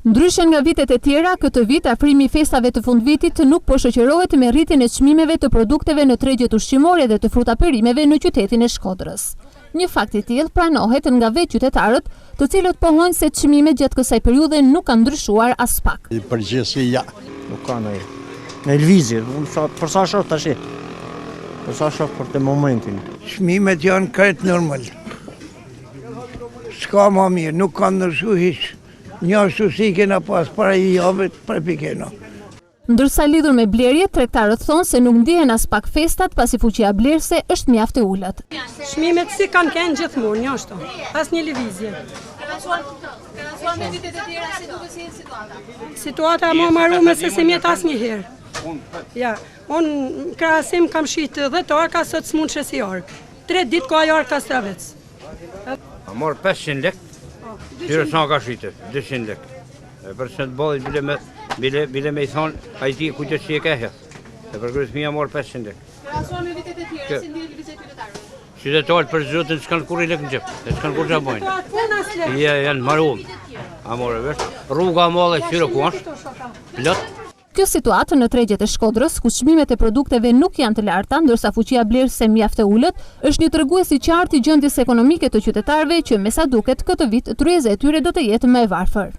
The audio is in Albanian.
Ndryshe nga vitet e tjera, këtë vit afrimi i festave të fundvitit nuk po shoqërohet me rritjen e çmimeve të produkteve në tregjet ushqimore dhe të frutaperimeve në qytetin e Shkodrës. Një fakt i tillë pranohet nga vetë qytetarët, të cilët pohojnë se çmimet gjatë kësaj periudhe nuk kanë ndryshuar as pak. Përgjithësia nuk ka në lëvizje, për sa shoh tash. Për sa shoh për të momentin. çmimet janë krejt normal. S'ka më mirë, nuk kanë ndryshuar hiç. Një ashtu si kena pas para i javët për pikena. Ndërsa lidhur me blerje, tregtarët thonë se nuk ndihen as pak festat pasi fuqia blerëse është mjaft e ulët. Çmimet si kanë qenë gjithmonë, një ashtu, pas një lëvizje. Krahasuar me vitet e tjera, si duket si situata? Situata më marrume se si mjet asnjëherë. Ja, unë krahasim kam shitë 10 orka, sot s'mund si ork. 3 ditë ka orka stravec. A morë 500 lek, qyre sa ka shite, 200 lek. Për që të bodit bile me i thonë, a i ti ku që që e ka heth. E për kërës mija morë 500 lek. Krahasuar me vitet e tjera, si ndjen lëvizja e qytetarëve? Qytetarët për zotën s'kanë kur i lek në gjep, s'kanë kur që bojnë. Janë marumë. A morë vesh, rruga molle qyre ku është, plot. Kjo situatë në tregjet e Shkodrës, ku çmimet e produkteve nuk janë të larta, ndërsa fuqia blerëse mjaft e ulët, është një tregues i qartë i gjendjes ekonomike të qytetarëve që me sa duket këtë vit tryeza e tyre do të jetë më e varfër.